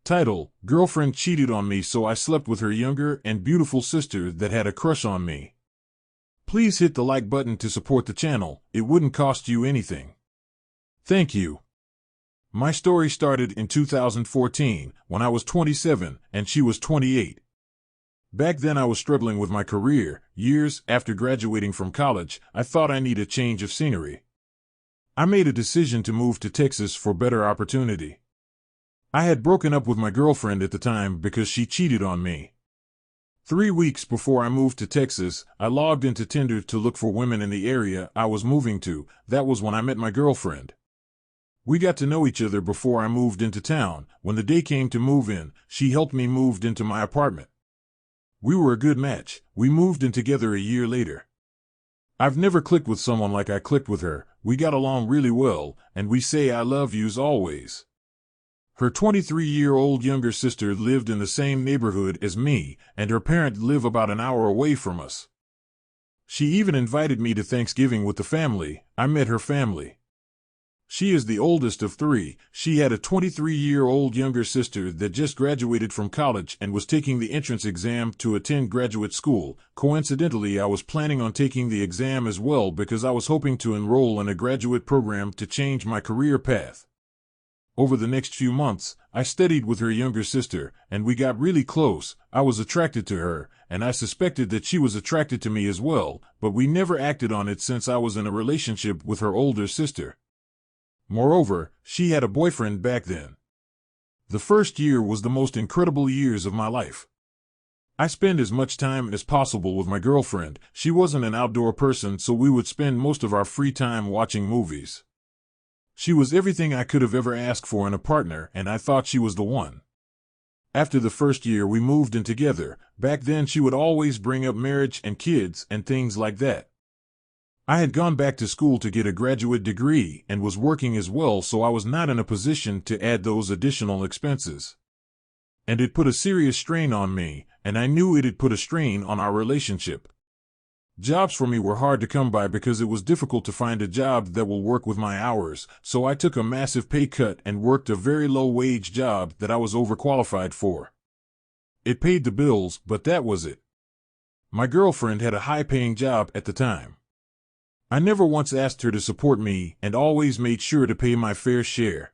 Title: Girlfriend cheated on me, so I slept with her younger and beautiful sister that had a crush on me. Please hit the like button to support the channel. It wouldn't cost you anything. Thank you. My story started in 2014 when I was 27 and she was 28. Back then I was struggling with my career. Years after graduating from college, I thought I needed a change of scenery. I made a decision to move to Texas for better opportunity. I had broken up with my girlfriend at the time because she cheated on me. 3 weeks before I moved to Texas, I logged into Tinder to look for women in the area I was moving to. That was when I met my girlfriend. We got to know each other before I moved into town. When the day came to move in, she helped me move into my apartment. We were a good match. We moved in together a year later. I've never clicked with someone like I clicked with her. We got along really well, and we say I love yous always. Her 23-year-old younger sister lived in the same neighborhood as me, and her parents live about an hour away from us. She even invited me to Thanksgiving with the family. I met her family. She is the oldest of 3. She had a 23-year-old younger sister that just graduated from college and was taking the entrance exam to attend graduate school. Coincidentally, I was planning on taking the exam as well because I was hoping to enroll in a graduate program to change my career path. Over the next few months, I studied with her younger sister, and we got really close. I was attracted to her, and I suspected that she was attracted to me as well, but we never acted on it since I was in a relationship with her older sister. Moreover, she had a boyfriend back then. The first year was the most incredible years of my life. I spent as much time as possible with my girlfriend. She wasn't an outdoor person, so we would spend most of our free time watching movies. She was everything I could have ever asked for in a partner, and I thought she was the one. After the first year, we moved in together. Back then, she would always bring up marriage and kids and things like that. I had gone back to school to get a graduate degree and was working as well, so I was not in a position to add those additional expenses. And it put a serious strain on me, and I knew it'd put a strain on our relationship. Jobs for me were hard to come by because it was difficult to find a job that will work with my hours, so I took a massive pay cut and worked a very low-wage job that I was overqualified for. It paid the bills, but that was it. My girlfriend had a high-paying job at the time. I never once asked her to support me and always made sure to pay my fair share.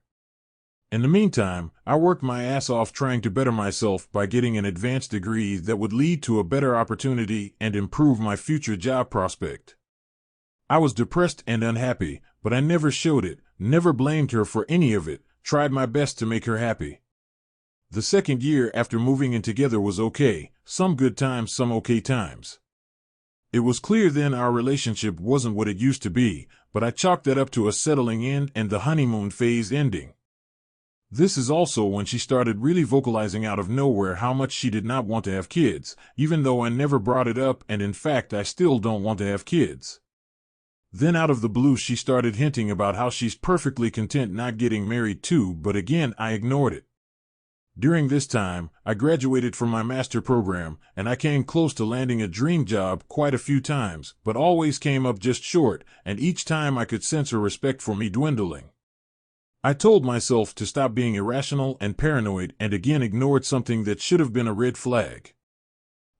In the meantime, I worked my ass off trying to better myself by getting an advanced degree that would lead to a better opportunity and improve my future job prospect. I was depressed and unhappy, but I never showed it, never blamed her for any of it, tried my best to make her happy. The second year after moving in together was okay, some good times, some okay times. It was clear then our relationship wasn't what it used to be, but I chalked that up to us settling in and the honeymoon phase ending. This is also when she started really vocalizing out of nowhere how much she did not want to have kids, even though I never brought it up, and in fact I still don't want to have kids. Then out of the blue she started hinting about how she's perfectly content not getting married too, but again I ignored it. During this time, I graduated from my master program, and I came close to landing a dream job quite a few times, but always came up just short, and each time I could sense her respect for me dwindling. I told myself to stop being irrational and paranoid and again ignored something that should have been a red flag.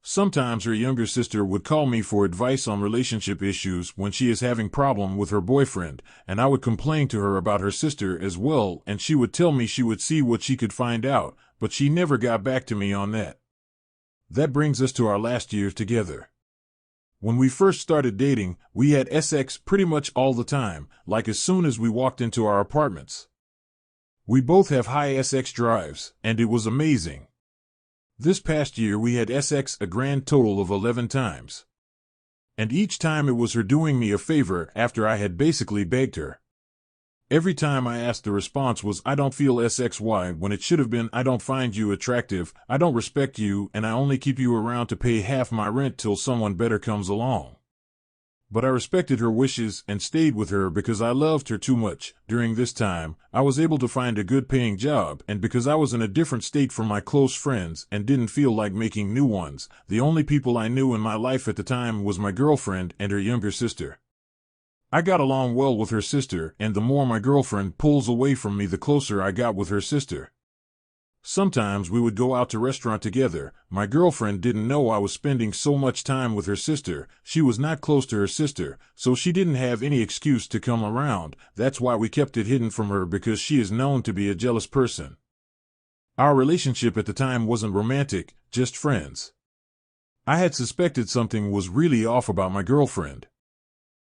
Sometimes her younger sister would call me for advice on relationship issues when she is having problem with her boyfriend, and I would complain to her about her sister as well, and she would tell me she would see what she could find out, but she never got back to me on that. That brings us to our last year together. When we first started dating, we had sex pretty much all the time, like as soon as we walked into our apartments. We both have high sex drives, and it was amazing. This past year we had sex a grand total of 11 times. And each time it was her doing me a favor after I had basically begged her. Every time I asked, the response was, "I don't feel SXY," when it should have been, "I don't find you attractive, I don't respect you, and I only keep you around to pay half my rent till someone better comes along." But I respected her wishes and stayed with her because I loved her too much. During this time, I was able to find a good paying job, and because I was in a different state from my close friends and didn't feel like making new ones, the only people I knew in my life at the time was my girlfriend and her younger sister. I got along well with her sister, and the more my girlfriend pulls away from me, the closer I got with her sister. Sometimes we would go out to restaurant together. My girlfriend didn't know I was spending so much time with her sister. She was not close to her sister, so she didn't have any excuse to come around. That's why we kept it hidden from her, because she is known to be a jealous person. Our relationship at the time wasn't romantic, just friends. I had suspected something was really off about my girlfriend.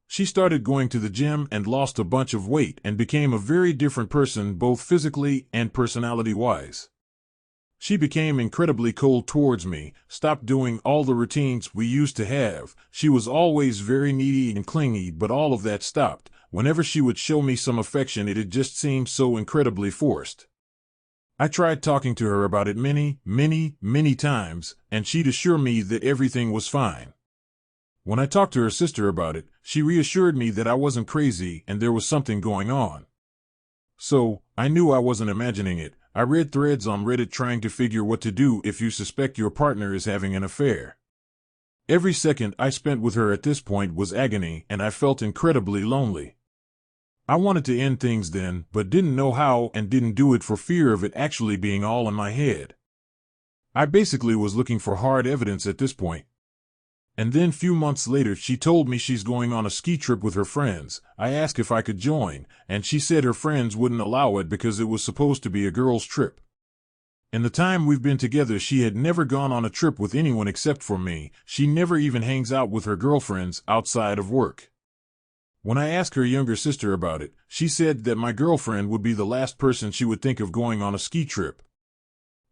She started going to the gym and lost a bunch of weight and became a very different person, both physically and personality-wise. She became incredibly cold towards me, stopped doing all the routines we used to have. She was always very needy and clingy, but all of that stopped. Whenever she would show me some affection, it just seemed so incredibly forced. I tried talking to her about it many times, and she'd assure me that everything was fine. When I talked to her sister about it, she reassured me that I wasn't crazy and there was something going on. So, I knew I wasn't imagining it. I read threads on Reddit trying to figure what to do if you suspect your partner is having an affair. Every second I spent with her at this point was agony, and I felt incredibly lonely. I wanted to end things then, but didn't know how and didn't do it for fear of it actually being all in my head. I basically was looking for hard evidence at this point. And then few months later she told me she's going on a ski trip with her friends. I asked if I could join, and she said her friends wouldn't allow it because it was supposed to be a girls' trip. In the time we've been together, she had never gone on a trip with anyone except for me. She never even hangs out with her girlfriends outside of work. When I asked her younger sister about it, she said that my girlfriend would be the last person she would think of going on a ski trip.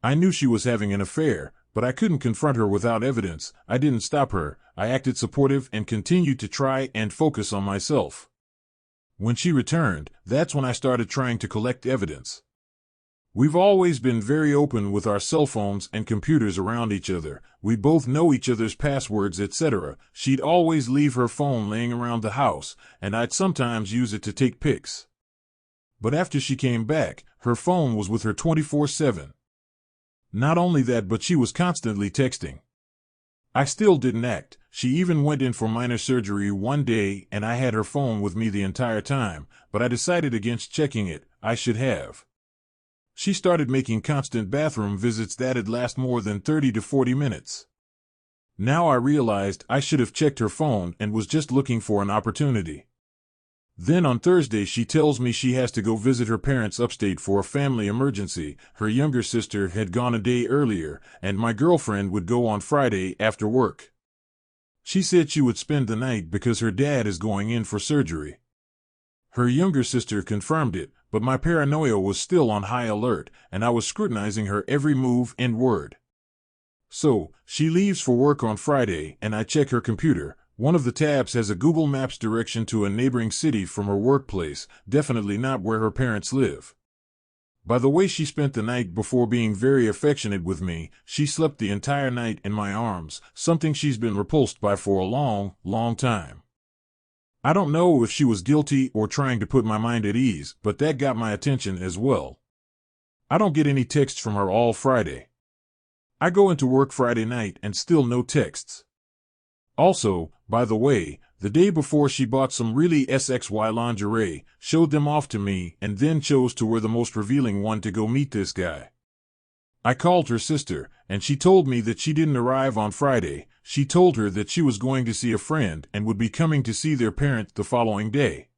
I knew she was having an affair, but I couldn't confront her without evidence. I didn't stop her. I acted supportive and continued to try and focus on myself. When she returned, that's when I started trying to collect evidence. We've always been very open with our cell phones and computers around each other. We both know each other's passwords, etc. She'd always leave her phone laying around the house, and I'd sometimes use it to take pics. But after she came back, her phone was with her 24/7. Not only that, but she was constantly texting. I still didn't act. She even went in for minor surgery one day, and I had her phone with me the entire time, but I decided against checking it. I should have. She started making constant bathroom visits that'd last more than 30 to 40 minutes. Now I realized I should have checked her phone and was just looking for an opportunity. Then on Thursday she tells me she has to go visit her parents upstate for a family emergency. Her younger sister had gone a day earlier, and my girlfriend would go on Friday after work. She said she would spend the night because her dad is going in for surgery. Her younger sister confirmed it, but my paranoia was still on high alert, and I was scrutinizing her every move and word. So, she leaves for work on Friday, and I check her computer. One of the tabs has a Google Maps direction to a neighboring city from her workplace, definitely not where her parents live. By the way she spent the night before being very affectionate with me, she slept the entire night in my arms, something she's been repulsed by for a long time. I don't know if she was guilty or trying to put my mind at ease, but that got my attention as well. I don't get any texts from her all Friday. I go into work Friday night and still no texts. Also, by the way, the day before she bought some really SXY lingerie, showed them off to me, and then chose to wear the most revealing one to go meet this guy. I called her sister, and she told me that she didn't arrive on Friday. She told her that she was going to see a friend and would be coming to see their parent the following day.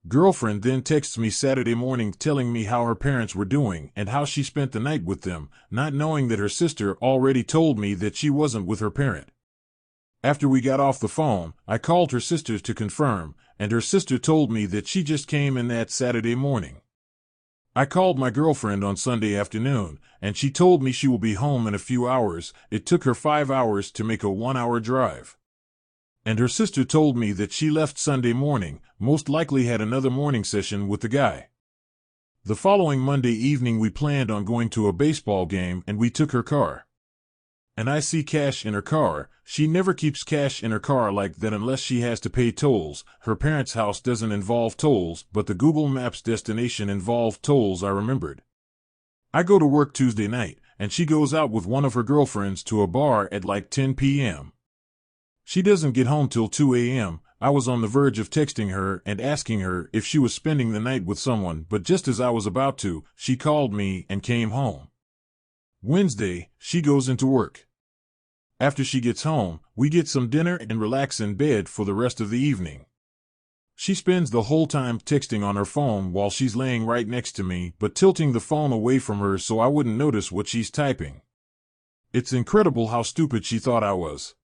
Girlfriend then texts me Saturday morning telling me how her parents were doing and how she spent the night with them, not knowing that her sister already told me that she wasn't with her parent. After we got off the phone, I called her sister to confirm, and her sister told me that she just came in that Saturday morning. I called my girlfriend on Sunday afternoon, and she told me she will be home in a few hours. It took her 5 hours to make a 1-hour drive. And her sister told me that she left Sunday morning, most likely had another morning session with the guy. The following Monday evening we planned on going to a baseball game, and we took her car. And I see cash in her car. She never keeps cash in her car like that unless she has to pay tolls. Her parents' house doesn't involve tolls, but the Google Maps destination involved tolls, I remembered. I go to work Tuesday night, and she goes out with one of her girlfriends to a bar at like 10 p.m. She doesn't get home till 2 a.m. I was on the verge of texting her and asking her if she was spending the night with someone, but just as I was about to, she called me and came home. Wednesday, she goes into work. After she gets home, we get some dinner and relax in bed for the rest of the evening. She spends the whole time texting on her phone while she's laying right next to me, but tilting the phone away from her so I wouldn't notice what she's typing. It's incredible how stupid she thought I was.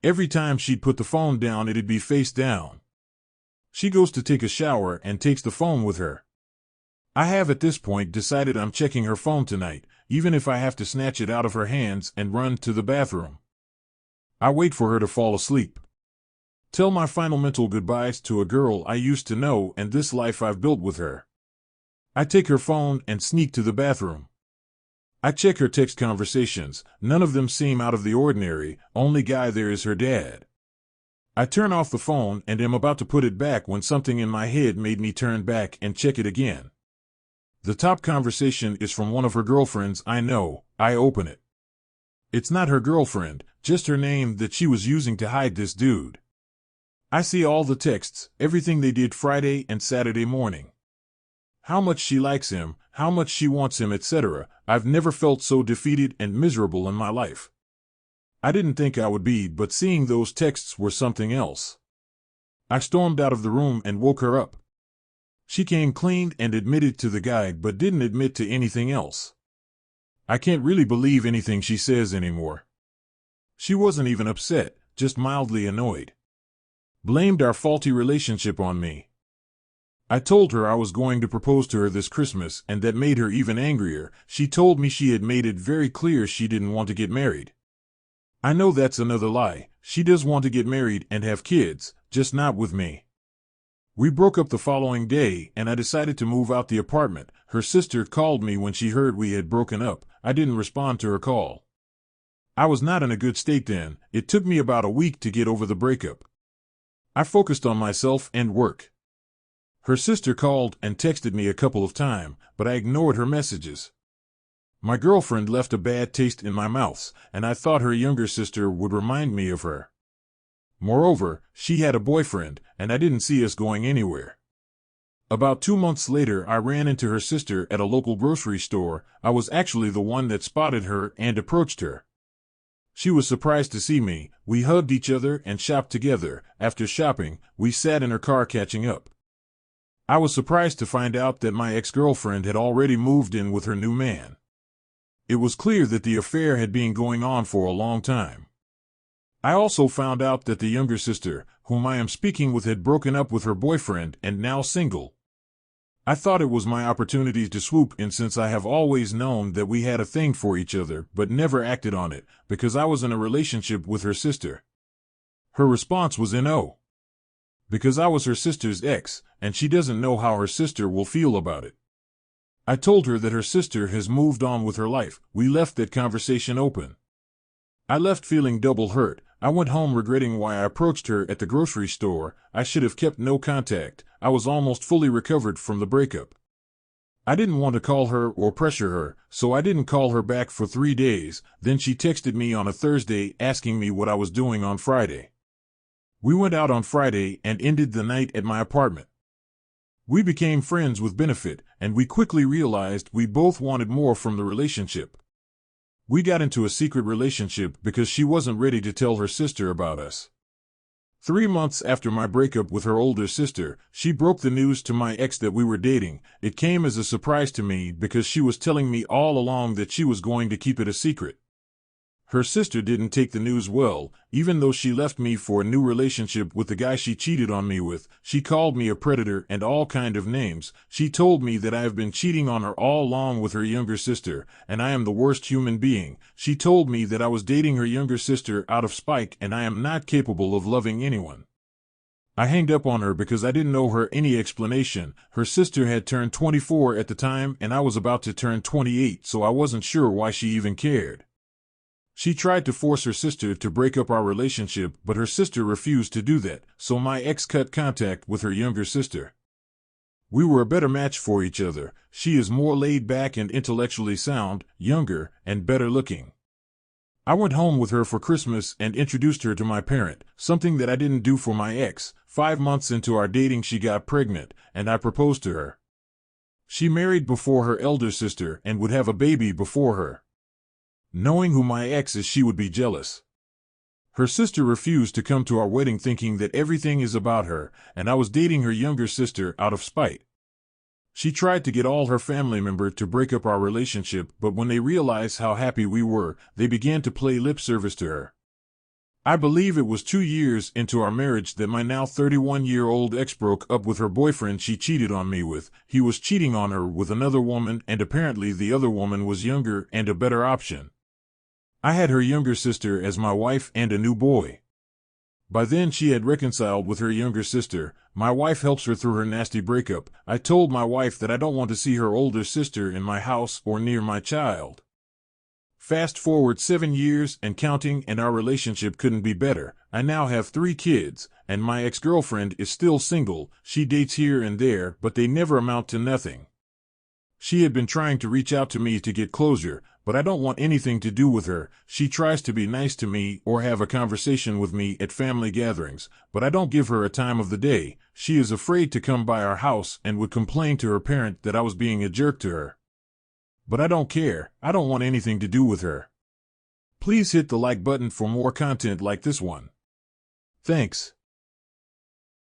Every time she'd put the phone down, it'd be face down. She goes to take a shower and takes the phone with her. I have at this point decided I'm checking her phone tonight, even if I have to snatch it out of her hands and run to the bathroom. I wait for her to fall asleep. Tell my final mental goodbyes to a girl I used to know and this life I've built with her. I take her phone and sneak to the bathroom. I check her text conversations. None of them seem out of the ordinary. Only guy there is her dad. I turn off the phone and am about to put it back when something in my head made me turn back and check it again. The top conversation is from one of her girlfriends I know. I open it. It's not her girlfriend, just her name that she was using to hide this dude. I see all the texts, everything they did Friday and Saturday morning. How much she likes him, how much she wants him, etc. I've never felt so defeated and miserable in my life. I didn't think I would be, but seeing those texts were something else. I stormed out of the room and woke her up. She came clean and admitted to the guy but didn't admit to anything else. I can't really believe anything she says anymore. She wasn't even upset, just mildly annoyed. Blamed our faulty relationship on me. I told her I was going to propose to her this Christmas, and that made her even angrier. She told me she had made it very clear she didn't want to get married. I know that's another lie. She does want to get married and have kids, just not with me. We broke up the following day, and I decided to move out the apartment. Her sister called me when she heard we had broken up. I didn't respond to her call. I was not in a good state then. It took me about a week to get over the breakup. I focused on myself and work. Her sister called and texted me a couple of times, but I ignored her messages. My girlfriend left a bad taste in my mouth, and I thought her younger sister would remind me of her. Moreover, she had a boyfriend, and I didn't see us going anywhere. About 2 months later, I ran into her sister at a local grocery store. I was actually the one that spotted her and approached her. She was surprised to see me. We hugged each other and shopped together. After shopping, we sat in her car catching up. I was surprised to find out that my ex-girlfriend had already moved in with her new man. It was clear that the affair had been going on for a long time. I also found out that the younger sister, whom I am speaking with, had broken up with her boyfriend and now single. I thought it was my opportunity to swoop in, since I have always known that we had a thing for each other, but never acted on it, because I was in a relationship with her sister. Her response was no. Because I was her sister's ex, and she doesn't know how her sister will feel about it. I told her that her sister has moved on with her life. We left that conversation open. I left feeling double hurt. I went home regretting why I approached her at the grocery store. I should have kept no contact. I was almost fully recovered from the breakup. I didn't want to call her or pressure her, so I didn't call her back for 3 days. Then she texted me on a Thursday asking me what I was doing on Friday. We went out on Friday and ended the night at my apartment. We became friends with benefit, and we quickly realized we both wanted more from the relationship. We got into a secret relationship because she wasn't ready to tell her sister about us. 3 months after my breakup with her older sister, she broke the news to my ex that we were dating. It came as a surprise to me because she was telling me all along that she was going to keep it a secret. Her sister didn't take the news well. Even though she left me for a new relationship with the guy she cheated on me with, she called me a predator and all kind of names. She told me that I have been cheating on her all along with her younger sister, and I am the worst human being. She told me that I was dating her younger sister out of spite, and I am not capable of loving anyone. I hanged up on her because I didn't owe her any explanation. Her sister had turned 24 at the time, and I was about to turn 28, so I wasn't sure why she even cared. She tried to force her sister to break up our relationship, but her sister refused to do that, so my ex cut contact with her younger sister. We were a better match for each other. She is more laid back and intellectually sound, younger, and better looking. I went home with her for Christmas and introduced her to my parent, something that I didn't do for my ex. 5 months into our dating, she got pregnant, and I proposed to her. She married before her elder sister and would have a baby before her. Knowing who my ex is, she would be jealous. Her sister refused to come to our wedding, thinking that everything is about her, and I was dating her younger sister out of spite. She tried to get all her family members to break up our relationship, but when they realized how happy we were, they began to play lip service to her. I believe it was 2 years into our marriage that my now 31-year-old ex broke up with her boyfriend she cheated on me with. He was cheating on her with another woman, and apparently the other woman was younger and a better option. I had her younger sister as my wife and a new boy. By then she had reconciled with her younger sister. My wife helps her through her nasty breakup. I told my wife that I don't want to see her older sister in my house or near my child. Fast forward 7 years and counting, and our relationship couldn't be better. I now have 3 kids, and my ex-girlfriend is still single. She dates here and there, but they never amount to nothing. She had been trying to reach out to me to get closure, but I don't want anything to do with her. She tries to be nice to me or have a conversation with me at family gatherings, but I don't give her a time of the day. She is afraid to come by our house and would complain to her parent that I was being a jerk to her. But I don't care. I don't want anything to do with her. Please hit the like button for more content like this one. Thanks.